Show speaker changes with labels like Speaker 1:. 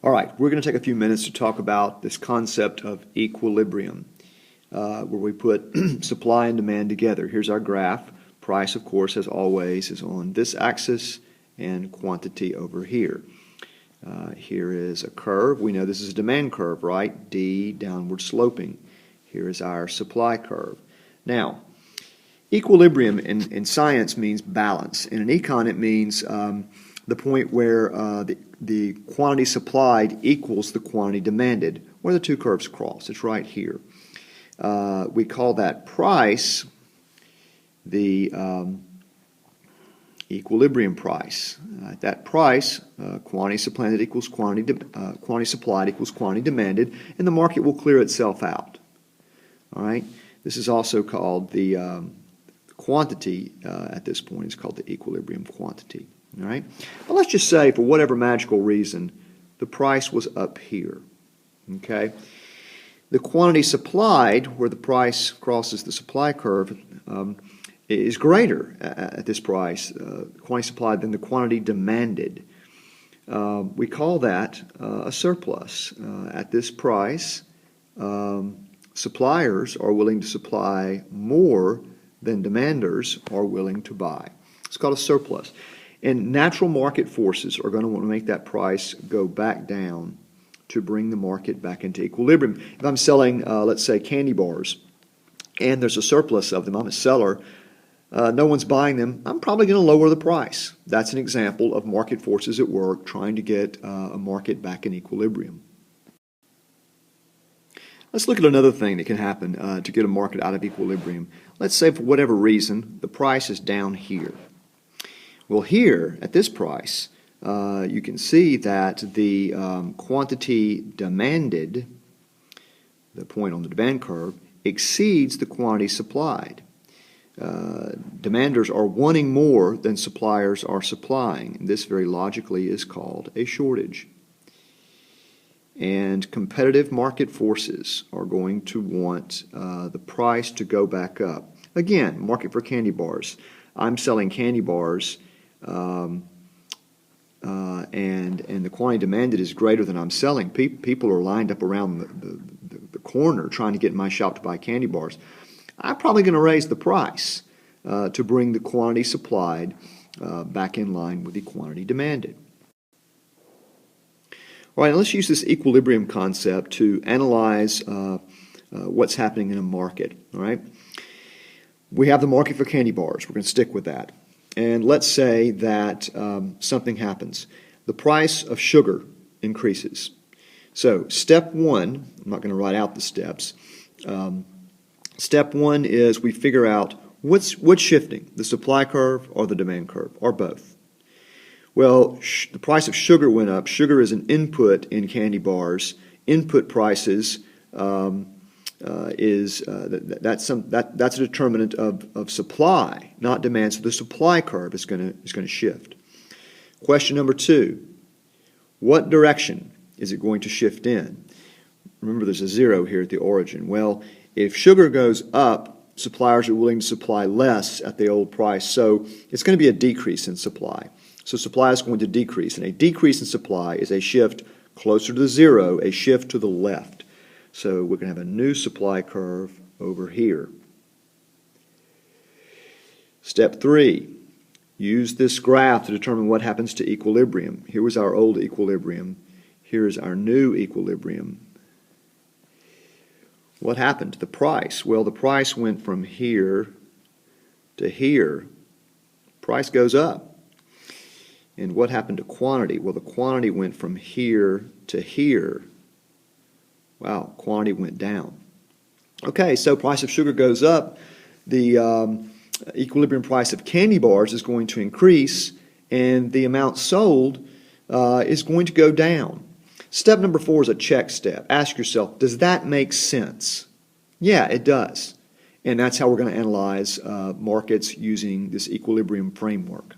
Speaker 1: All right, we're going to take a few minutes to talk about this concept of equilibrium, where we put supply and demand together. Here's our graph. Price, of course, as always, is on this axis and quantity over here. Here is a curve. We know this is a demand curve, right? D, downward sloping. Here is our supply curve. Now, equilibrium in science means balance. In an econ, it means the point where the quantity supplied equals the quantity demanded, where the two curves cross. It's right here. We call that price the equilibrium price. That price, quantity supplanted equals quantity supplied equals quantity demanded, and the market will clear itself out. All right. This is also called the quantity. At this point, is called the equilibrium quantity. All right. But let's just say, for whatever magical reason, the price was up here. Okay. The quantity supplied, where the price crosses the supply curve, is greater at this price, quantity supplied, than the quantity demanded. We call that a surplus. At this price, suppliers are willing to supply more than demanders are willing to buy. It's called a surplus. And natural market forces are going to want to make that price go back down to bring the market back into equilibrium. If I'm selling, let's say, candy bars, and there's a surplus of them, I'm a seller, no one's buying them, I'm probably going to lower the price. That's an example of market forces at work trying to get a market back in equilibrium. Let's look at another thing that can happen to get a market out of equilibrium. Let's say, for whatever reason, the price is down here. Well, here, at this price, you can see that the quantity demanded, the point on the demand curve, exceeds the quantity supplied. Demanders are wanting more than suppliers are supplying, and this very logically is called a shortage. And competitive market forces are going to want the price to go back up. Again, market for candy bars. I'm selling candy bars, and the quantity demanded is greater than I'm selling. People are lined up around the corner trying to get in my shop to buy candy bars. I'm probably going to raise the price to bring the quantity supplied back in line with the quantity demanded. All right, let's use this equilibrium concept to analyze what's happening in a market. All right, we have the market for candy bars. We're going to stick with that. And let's say that something happens. The price of sugar increases. So step one, I'm not going to write out the steps. Step one is we figure out what's shifting, the supply curve or the demand curve, or both. Well, the price of sugar went up. Sugar is an input in candy bars. Input prices that's a determinant of supply, not demand. So the supply curve is going to shift. Question number two: what direction is it going to shift in? Remember, there's a zero here at the origin. Well, if sugar goes up, suppliers are willing to supply less at the old price, so it's going to be a decrease in supply. So supply is going to decrease, and a decrease in supply is a shift closer to the zero, a shift to the left. So we're going to have a new supply curve over here. Step three, use this graph to determine what happens to equilibrium. Here was our old equilibrium. Here is our new equilibrium. What happened to the price? Well, the price went from here to here. Price goes up. And what happened to quantity? Well, the quantity went from here to here. Wow, quantity went down. Okay, so price of sugar goes up. The equilibrium price of candy bars is going to increase, and the amount sold is going to go down. Step number 4 is a check step. Ask yourself, does that make sense? Yeah, it does. And that's how we're going to analyze markets using this equilibrium framework.